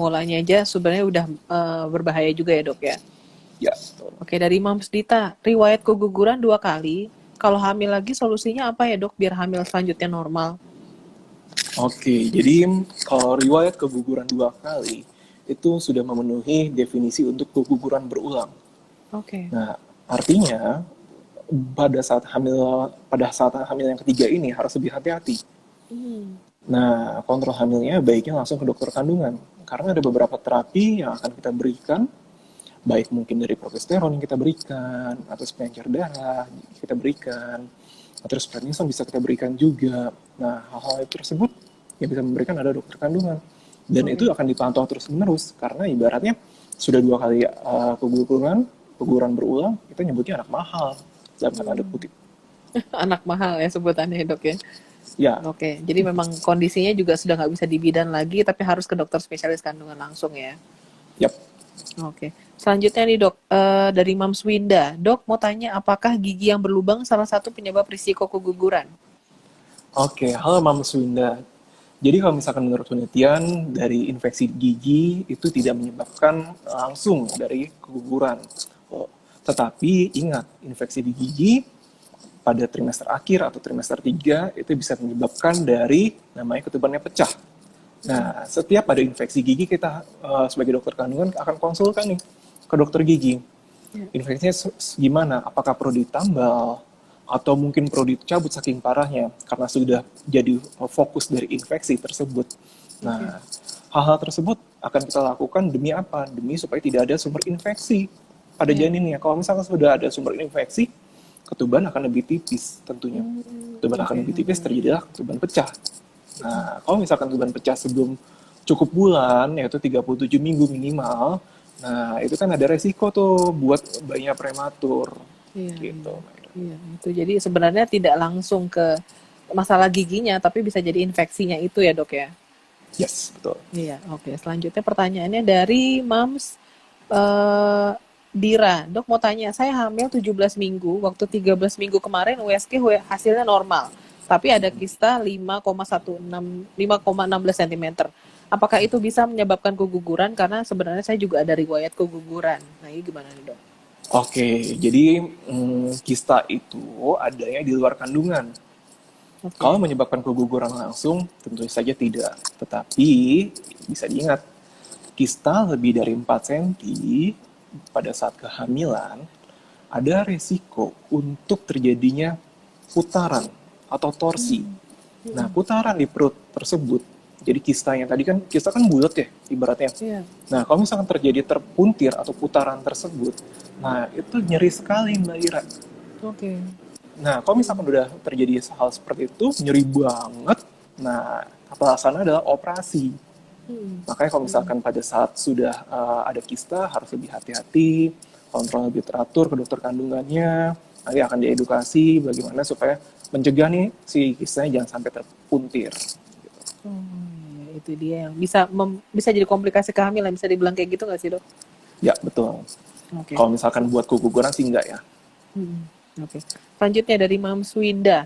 mulanya aja sebenarnya udah berbahaya juga ya dok ya. Ya. Oke, dari Mams Dita, riwayat keguguran 2 kali. Kalau hamil lagi solusinya apa ya dok biar hamil selanjutnya normal? Oke, jadi kalau riwayat keguguran 2 kali itu sudah memenuhi definisi untuk keguguran berulang. Oke. Nah, artinya pada saat hamil yang ketiga ini harus lebih hati-hati. Nah, kontrol hamilnya baiknya langsung ke dokter kandungan karena ada beberapa terapi yang akan kita berikan, baik mungkin dari progesteron yang kita berikan, atau pengencer darah kita berikan, atau prednison bisa kita berikan juga. Nah, hal-hal tersebut yang bisa memberikan ada dokter kandungan, dan itu akan dipantau terus-menerus karena ibaratnya sudah 2 kali keguguran berulang, kita nyebutnya anak mahal dalam tanda kutip. Anak mahal ya sebutannya dok ya. Ya, Oke, jadi memang kondisinya juga sudah nggak bisa dibidan lagi, tapi harus ke dokter spesialis kandungan langsung ya. yap. Oke, selanjutnya nih dok, dari Mams Winda, dok mau tanya apakah gigi yang berlubang salah satu penyebab risiko keguguran? Oke, halo Mama Sunda. Jadi kalau misalkan menurut penelitian dari infeksi gigi itu tidak menyebabkan langsung dari keguguran. Tetapi ingat, infeksi di gigi pada trimester akhir atau trimester 3 itu bisa menyebabkan dari namanya ketubannya pecah. Nah, setiap ada infeksi gigi kita sebagai dokter kandungan akan konsulkan nih ke dokter gigi. Infeksinya gimana? Apakah perlu ditambal atau mungkin perlu dicabut saking parahnya karena sudah jadi fokus dari infeksi tersebut. Nah, hal-hal tersebut akan kita lakukan demi apa? Demi supaya tidak ada sumber infeksi pada janinnya. Kalau misalkan sudah ada sumber infeksi, ketuban akan lebih tipis tentunya. Ketuban akan lebih tipis, terjadilah ketuban pecah. Nah, kalau misalkan ketuban pecah sebelum cukup bulan, yaitu 37 minggu minimal, nah itu kan ada resiko tuh buat bayinya prematur. Gitu. Iya, itu jadi sebenarnya tidak langsung ke masalah giginya, tapi bisa jadi infeksinya itu ya dok ya. Yes, betul. Iya, oke. Selanjutnya pertanyaannya dari Mams Dira. Dok mau tanya, saya hamil 17 minggu, waktu 13 minggu kemarin USG hasilnya normal, tapi ada kista 5,16 cm. Apakah itu bisa menyebabkan keguguran? Karena sebenarnya saya juga ada riwayat keguguran. Nah, ini gimana nih dok? Oke, jadi kista itu adanya di luar kandungan. Kalau menyebabkan keguguran langsung, tentu saja tidak. Tetapi bisa diingat, kista lebih dari 4 cm pada saat kehamilan, ada risiko untuk terjadinya putaran atau torsi. Nah, putaran di perut tersebut, jadi kista kan bulat ya ibaratnya. Nah, kalau misalkan terjadi terpuntir atau putaran tersebut, nah itu nyeri sekali Mbak Ira. Nah, kalau misalkan udah terjadi hal seperti itu, nyeri banget, nah alasannya adalah operasi. Makanya kalau misalkan pada saat sudah ada kista, harus lebih hati-hati, kontrol lebih teratur ke dokter kandungannya, nanti akan diedukasi bagaimana supaya mencegah nih si kistanya jangan sampai terpuntir. Gitu. Itu dia yang bisa jadi komplikasi kehamilan, bisa dibilang kayak gitu nggak sih dok? Ya, betul. Kalau misalkan buat keguguran sih enggak ya. Oke. Selanjutnya dari Mams Winda.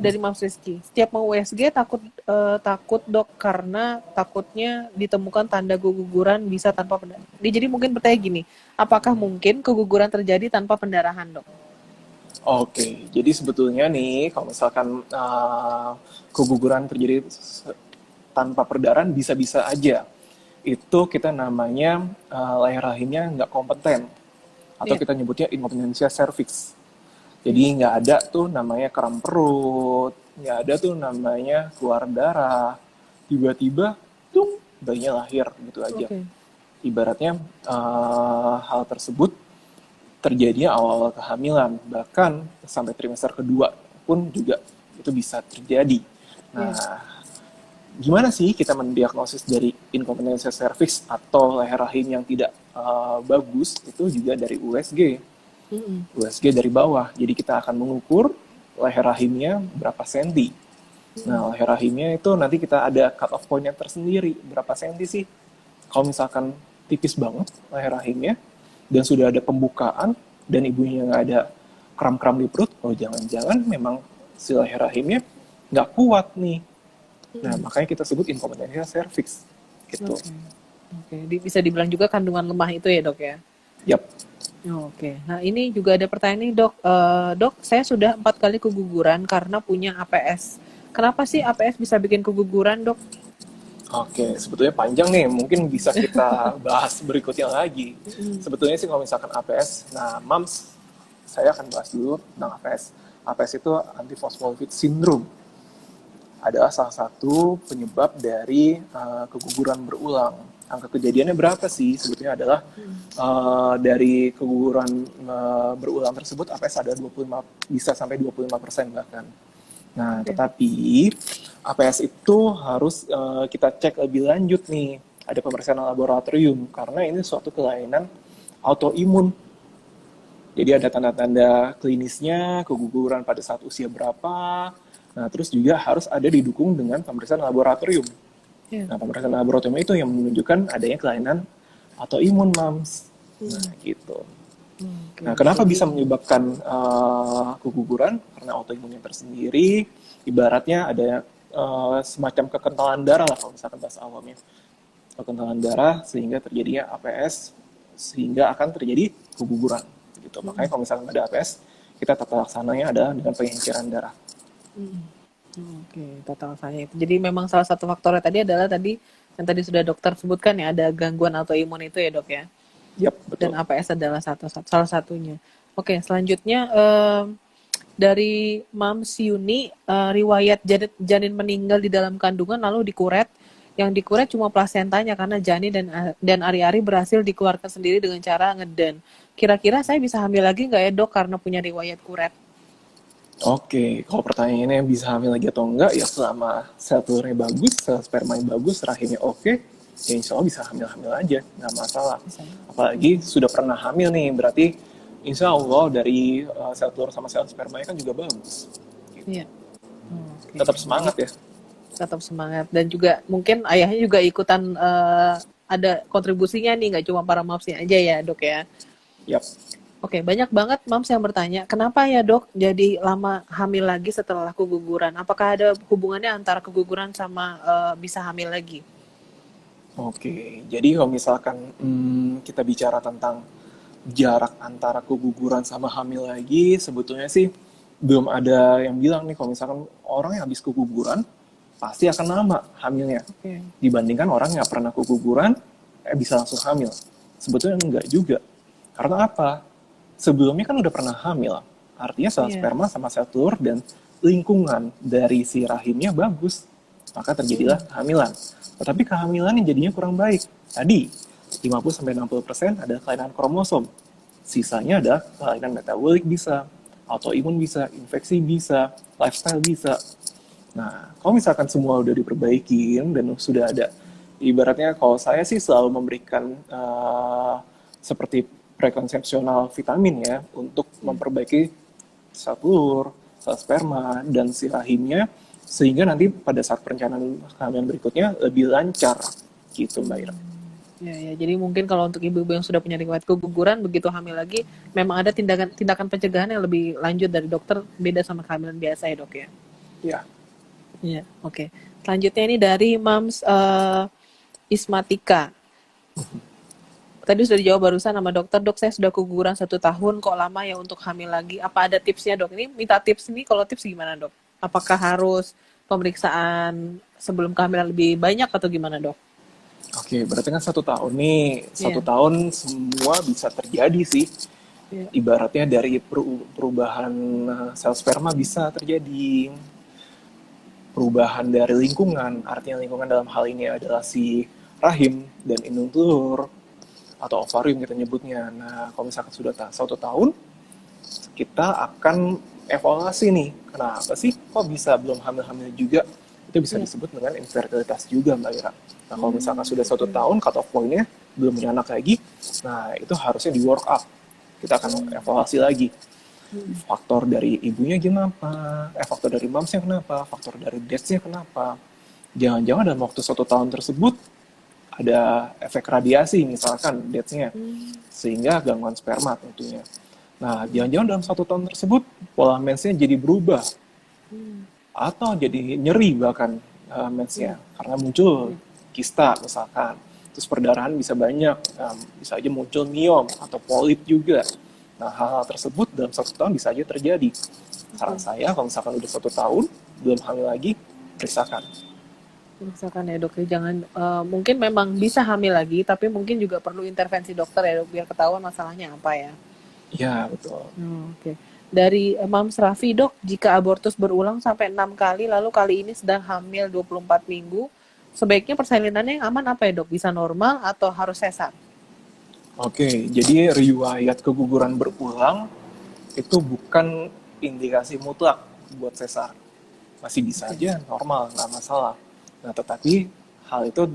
Dari Mams Rizky, setiap mau USG takut dok karena takutnya ditemukan tanda keguguran bisa tanpa pendarahan. Jadi mungkin bertanya gini, apakah mungkin keguguran terjadi tanpa pendarahan dok? Oke, jadi sebetulnya nih kalau misalkan keguguran terjadi tanpa perdarahan bisa-bisa aja. Itu kita namanya leher rahimnya nggak kompeten atau kita nyebutnya inkompetensia cervix. Jadi nggak ada tuh namanya kram perut, nggak ada tuh namanya keluar darah, tiba-tiba tuh bayinya lahir gitu aja. Ibaratnya hal tersebut terjadinya awal-awal kehamilan, bahkan sampai trimester kedua pun juga itu bisa terjadi. Nah, gimana sih kita mendiagnosis dari inkompetensia cervix atau leher rahim yang tidak bagus? Itu juga dari USG. USG dari bawah. Jadi kita akan mengukur leher rahimnya berapa senti. Nah, leher rahimnya itu nanti kita ada cut off point-nya tersendiri. Berapa senti sih? Kalau misalkan tipis banget leher rahimnya, dan sudah ada pembukaan, dan ibunya nggak ada kram-kram di perut, oh jangan-jangan memang si leher rahimnya nggak kuat nih. Nah, makanya kita sebut inkompetensia cervix. Gitu. Oke, bisa dibilang juga kandungan lemah itu ya, Dok ya? Yap. Oke, nah ini juga ada pertanyaan nih dok. Dok, saya sudah 4 kali keguguran karena punya APS. Kenapa sih APS bisa bikin keguguran dok? Oke, sebetulnya panjang nih, mungkin bisa kita bahas berikutnya lagi. Mm. Sebetulnya sih kalau misalkan APS, nah MAMS, saya akan bahas dulu tentang APS. APS itu antiphospholipid syndrome. Adalah salah satu penyebab dari keguguran berulang. Angka kejadiannya berapa sih? Sebetulnya adalah dari keguguran berulang tersebut APS ada 25, bisa sampai 25% bahkan. Nah, Oke. tetapi APS itu harus kita cek lebih lanjut nih. Ada pemeriksaan laboratorium karena ini suatu kelainan autoimun. Jadi ada tanda-tanda klinisnya, keguguran pada saat usia berapa. Nah, terus juga harus ada didukung dengan pemeriksaan laboratorium. Ya. Nah, pemeriksaan laboratorium itu yang menunjukkan adanya kelainan autoimun, Mams. Nah, gitu. Oke. Nah, kenapa Jadi, bisa menyebabkan keguguran? Karena autoimunnya tersendiri, ibaratnya ada semacam kekentalan darah lah kalau misalkan bahasa awamnya. Kekentalan darah sehingga terjadinya APS, sehingga akan terjadi keguguran. Gitu. Makanya kalau misalkan ada APS, kita tata laksananya adalah dengan pengenceran darah. Oke, total saya itu. Jadi memang salah satu faktornya tadi adalah tadi yang tadi sudah dokter sebutkan ya, ada gangguan autoimun itu ya dok ya. Yap, betul. Dan APS adalah salah satunya. Oke, selanjutnya dari Mams Yuni, riwayat janin meninggal di dalam kandungan lalu dikuret. Yang dikuret cuma plasentanya karena janin dan ari-ari berhasil dikeluarkan sendiri dengan cara ngeden. Kira-kira saya bisa hamil lagi nggak ya dok karena punya riwayat kuret? Oke, kalau pertanyaannya bisa hamil lagi atau enggak, ya selama sel telurnya bagus, sel spermanya bagus, rahimnya oke, ya insya Allah bisa hamil-hamil aja, nggak masalah. Apalagi sudah pernah hamil nih, berarti insya Allah dari sel telur sama sel spermanya kan juga bagus. Iya. Oke. Tetap semangat ya. Tetap semangat dan juga mungkin ayahnya juga ikutan ada kontribusinya nih, nggak cuma para mamsnya aja ya dok ya. Yap. Oke, banyak banget mams yang bertanya, kenapa ya dok jadi lama hamil lagi setelah keguguran? Apakah ada hubungannya antara keguguran sama bisa hamil lagi? Oke, jadi kalau misalkan kita bicara tentang jarak antara keguguran sama hamil lagi, sebetulnya sih belum ada yang bilang nih kalau misalkan orang yang habis keguguran pasti akan lama hamilnya. Oke. Dibandingkan orang yang pernah keguguran bisa langsung hamil. Sebetulnya enggak juga. Karena apa? Sebelumnya kan udah pernah hamil. Artinya sel sperma sama sel telur dan lingkungan dari si rahimnya bagus. Maka terjadilah kehamilan. Tetapi kehamilan yang jadinya kurang baik. Tadi 50-60% ada kelainan kromosom. Sisanya ada kelainan metabolik bisa, autoimun bisa, infeksi bisa, lifestyle bisa. Nah, kalau misalkan semua udah diperbaikin dan sudah ada, ibaratnya kalau saya sih selalu memberikan seperti prekonsepsional vitamin ya untuk memperbaiki sel telur, sel sperma, dan si rahimnya sehingga nanti pada saat perencanaan kehamilan berikutnya lebih lancar gitu Mbak Ira. Ya, jadi mungkin kalau untuk ibu-ibu yang sudah punya riwayat keguguran begitu hamil lagi, memang ada tindakan pencegahan yang lebih lanjut dari dokter, beda sama kehamilan biasa ya dok ya. Ya. Iya, oke. Selanjutnya ini dari Mams Ismatika. Tadi sudah dijawab barusan sama dokter, dok saya sudah keguguran 1 tahun, kok lama ya untuk hamil lagi? Apa ada tipsnya dok? Ini minta tips nih, kalau tips gimana dok? Apakah harus pemeriksaan sebelum kehamilan lebih banyak atau gimana dok? Oke, berarti kan 1 tahun nih. 1 tahun semua bisa terjadi sih. Ibaratnya dari perubahan sel sperma bisa terjadi. Perubahan dari lingkungan, artinya lingkungan dalam hal ini adalah si rahim dan indung telur atau ovarium kita nyebutnya. Nah, kalau misalkan sudah 1 tahun, kita akan evaluasi nih, kenapa sih kok bisa belum hamil-hamil juga? Itu bisa disebut dengan infertilitas juga Mbak Ira. Nah, kalau misalkan sudah 1 tahun, cut off point-nya belum punya anak lagi, nah itu harusnya di work up. Kita akan evaluasi lagi. Faktor dari ibunya gimana? Faktor dari mamsnya kenapa? Faktor dari dads-nya kenapa? Jangan-jangan dalam waktu 1 tahun tersebut ada efek radiasi misalkan dads-nya, sehingga gangguan sperma tentunya. Nah, jangan-jangan dalam 1 tahun tersebut pola mensnya jadi berubah, atau jadi nyeri bahkan mensnya, karena muncul kista misalkan, terus perdarahan bisa banyak, bisa aja muncul miom atau polip juga. Nah, hal-hal tersebut dalam 1 tahun bisa aja terjadi. Saran saya, kalau misalkan udah 1 tahun, belum hamil lagi, periksakan. Misalkan ya dok, ya jangan mungkin memang bisa hamil lagi, tapi mungkin juga perlu intervensi dokter ya dok, biar ketahuan masalahnya apa ya. Ya, betul. Oke. Dari Mams Raffi dok, jika abortus berulang sampai 6 kali, lalu kali ini sedang hamil 24 minggu, sebaiknya persalinannya yang aman apa ya dok? Bisa normal atau harus sesar? Oke, jadi riwayat keguguran berulang itu bukan indikasi mutlak buat sesar. Masih bisa aja normal, nggak masalah. Nah, tetapi hal itu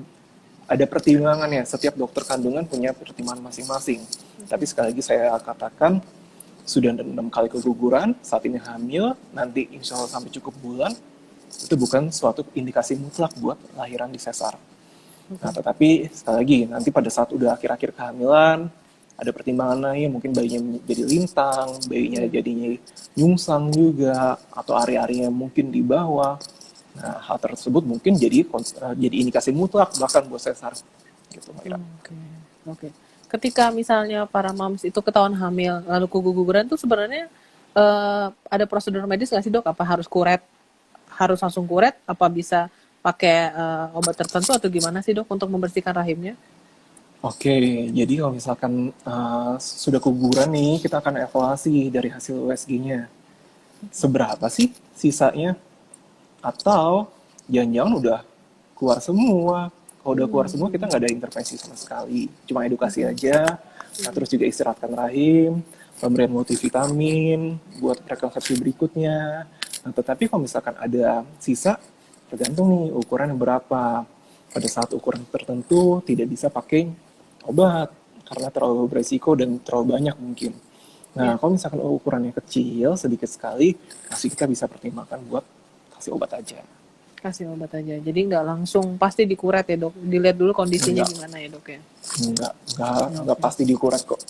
ada pertimbangannya. Setiap dokter kandungan punya pertimbangan masing-masing. Tapi sekali lagi saya katakan, sudah 6 kali keguguran, saat ini hamil, nanti insya Allah sampai cukup bulan, itu bukan suatu indikasi mutlak buat lahiran di sesar. Nah, tetapi sekali lagi, nanti pada saat udah akhir-akhir kehamilan, ada pertimbangan lain, mungkin bayinya jadi lintang, bayinya jadinya nyungsang juga, atau area-area mungkin di bawah. Nah, hal tersebut mungkin jadi indikasi mutlak bahkan buat sesar. Gitu, Mbak Ira. Oke. Ketika misalnya para moms itu ketahuan hamil, lalu keguguran tuh sebenarnya ada prosedur medis nggak sih dok? Apa harus kuret? Harus langsung kuret? Apa bisa pakai obat tertentu atau gimana sih dok untuk membersihkan rahimnya? Oke, jadi kalau misalkan sudah keguguran nih, kita akan evaluasi dari hasil USG-nya. Seberapa sih sisanya? Atau jangan-jangan udah keluar semua. Kalau udah keluar semua, kita nggak ada intervensi sama sekali. Cuma edukasi aja. Nah, terus juga istirahatkan rahim, pemberian multivitamin, buat rekonstruksi berikutnya. Nah, tetapi kalau misalkan ada sisa, tergantung nih ukuran yang berapa. Pada saat ukuran tertentu, tidak bisa pakai obat, karena terlalu beresiko dan terlalu banyak mungkin. Nah, kalau misalkan ukurannya kecil, sedikit sekali, masih kita bisa pertimbangkan buat kasih obat aja. Kasih obat aja. Jadi nggak langsung pasti dikuret ya dok. Dilihat dulu kondisinya Enggak. gimana ya dok ya. Enggak pasti dikuret kok.